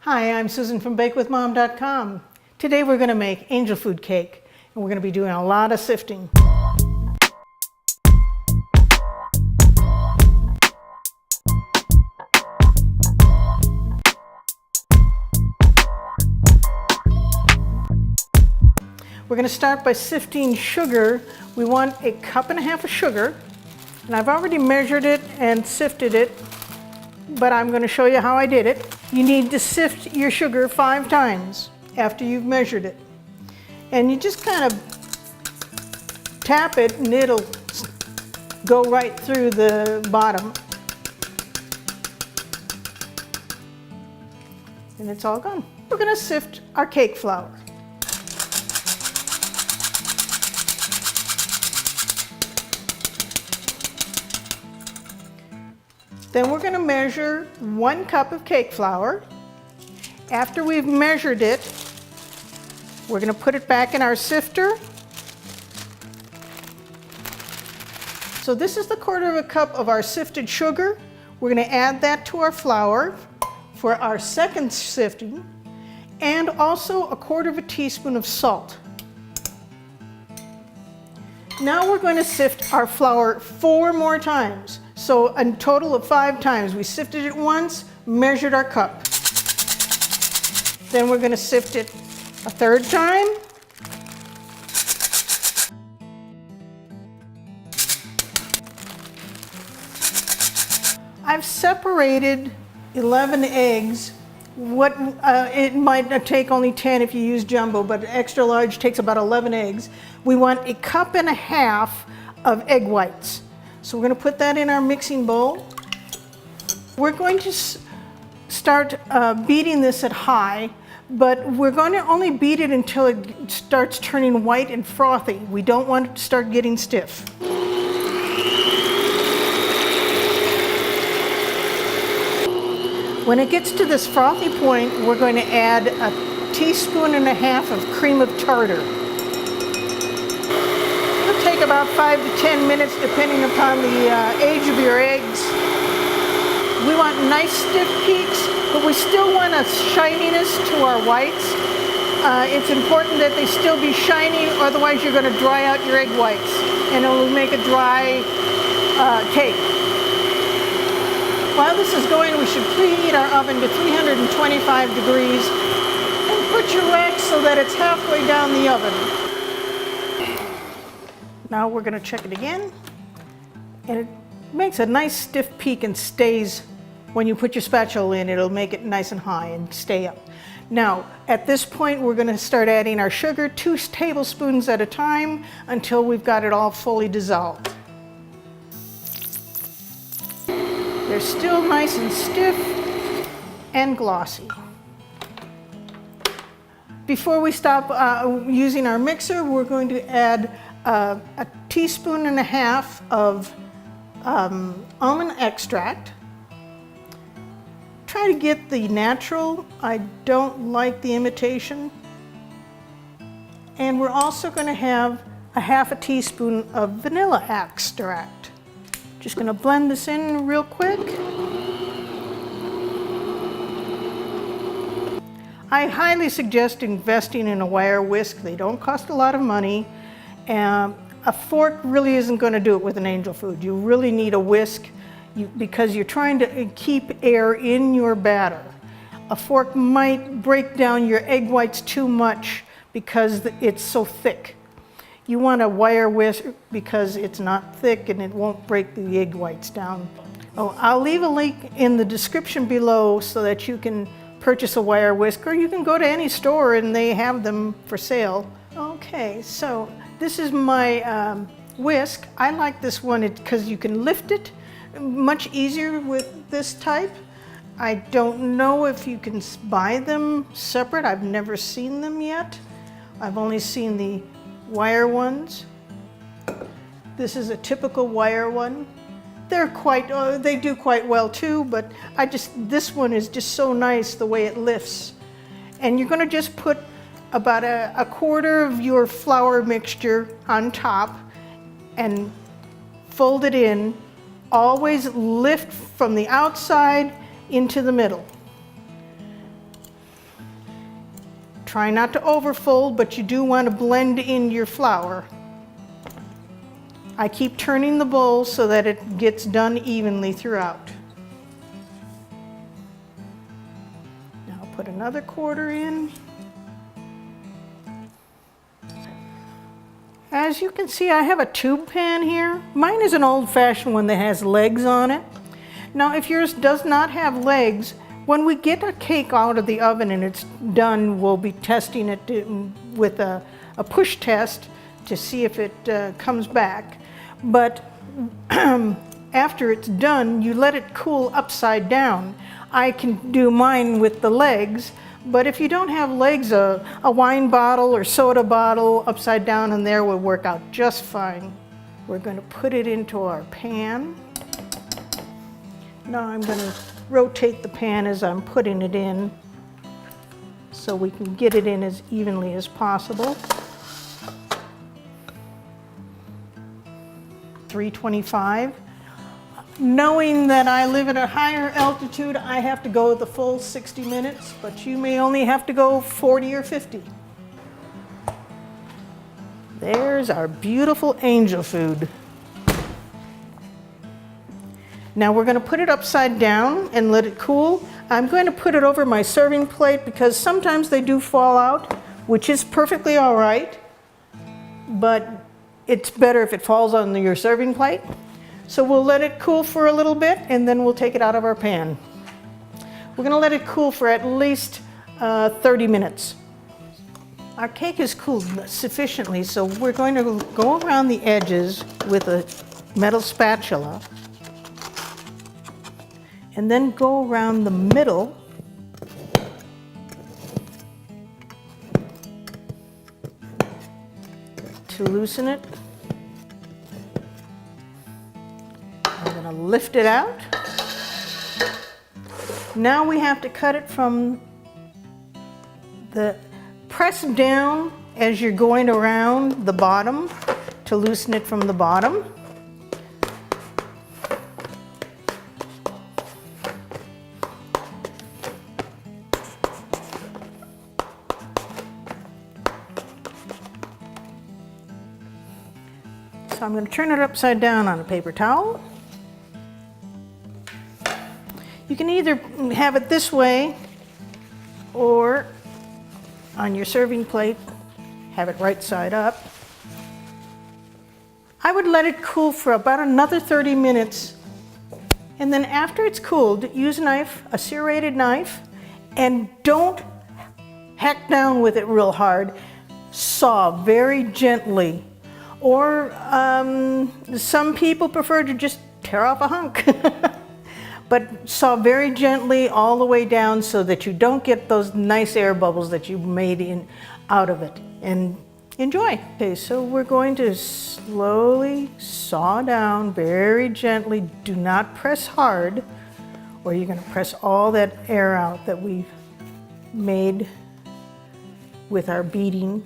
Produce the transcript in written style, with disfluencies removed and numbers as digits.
Hi, I'm Susan from BakeWithMom.com. Today we're going to make angel food cake, and we're going to be doing a lot of sifting. We're going to start by sifting sugar. We want 1.5 cups of sugar, and I've already measured it and sifted it, but I'm going to show you how I did it. You need to sift your sugar 5 times after you've measured it. And you just kind of tap it and it'll go right through the bottom. And it's all gone. We're going to sift our cake flour. Then we're going to measure 1 cup of cake flour. After we've measured it, we're going to put it back in our sifter. So this is the 1/4 cup of our sifted sugar. We're going to add that to our flour for our second sifting, and also 1/4 teaspoon of salt. Now we're going to sift our flour 4 more times. So a total of 5 times. We sifted it once, measured our cup. Then we're going to sift it a 3rd time. I've separated 11 eggs. It might take only 10 if you use jumbo, but extra large takes about 11 eggs. We want 1.5 cups of egg whites. So we're going to put that in our mixing bowl. We're going to start beating this at high, but we're going to only beat it until it starts turning white and frothy. We don't want it to start getting stiff. When it gets to this frothy point, we're going to add 1.5 teaspoons of cream of tartar. Take about 5 to 10 minutes depending upon the age of your eggs. We want nice stiff peaks, but we still want a shininess to our whites. It's important that they still be shiny, otherwise you're going to dry out your egg whites and it will make a dry cake. While this is going, we should preheat our oven to 325 degrees and put your wax so that it's halfway down the oven. Now we're going to check it again, and it makes a nice stiff peak and stays. When you put your spatula in, it'll make it nice and high and stay up. Now at this point we're going to start adding our sugar, 2 tablespoons at a time, until we've got it all fully dissolved. They're still nice and stiff and glossy. Before we stop using our mixer, we're going to add 1.5 teaspoons of almond extract. Try to get the natural. I don't like the imitation. And we're also going to have 1/2 teaspoon of vanilla extract. Just going to blend this in real quick. I highly suggest investing in a wire whisk. They don't cost a lot of money. A fork really isn't going to do it with an angel food. You really need a whisk because you're trying to keep air in your batter. A fork might break down your egg whites too much because it's so thick. You want a wire whisk because it's not thick and it won't break the egg whites down. Oh, I'll leave a link in the description below so that you can purchase a wire whisk, or you can go to any store and they have them for sale. Okay, so this is my whisk. I like this one because you can lift it much easier with this type. I don't know if you can buy them separate. I've never seen them yet. I've only seen the wire ones. This is a typical wire one. They do quite well too, but this one is just so nice the way it lifts. And you're going to just put about 1/4 of your flour mixture on top and fold it in. Always lift from the outside into the middle. Try not to overfold, but you do want to blend in your flour. I keep turning the bowl so that it gets done evenly throughout. Now put another quarter in. As you can see, I have a tube pan here. Mine is an old-fashioned one that has legs on it. Now, if yours does not have legs, when we get a cake out of the oven and it's done, we'll be testing it with a push test to see if it comes back. But after it's done, you let it cool upside down. I can do mine with the legs, but if you don't have legs, a wine bottle or soda bottle upside down in there will work out just fine. We're going to put it into our pan. Now I'm going to rotate the pan as I'm putting it in so we can get it in as evenly as possible. 325. Knowing that I live at a higher altitude, I have to go the full 60 minutes, but you may only have to go 40 or 50. There's our beautiful angel food. Now we're going to put it upside down and let it cool. I'm going to put it over my serving plate because sometimes they do fall out, which is perfectly all right, but it's better if it falls on your serving plate. So we'll let it cool for a little bit and then we'll take it out of our pan. We're going to let it cool for at least 30 minutes. Our cake is cooled sufficiently, so we're going to go around the edges with a metal spatula and then go around the middle to loosen it. I'm going to lift it out. Now we have to cut it from the press down as you're going around the bottom to loosen it from the bottom. So I'm going to turn it upside down on a paper towel. You can either have it this way or on your serving plate, have it right side up. I would let it cool for about another 30 minutes. And then after it's cooled, use a knife, a serrated knife, and don't hack down with it real hard. Saw very gently. Or some people prefer to just tear off a hunk. But saw very gently all the way down so that you don't get those nice air bubbles that you made out of it. And enjoy. Okay, so we're going to slowly saw down very gently. Do not press hard or you're going to press all that air out that we've made with our beating.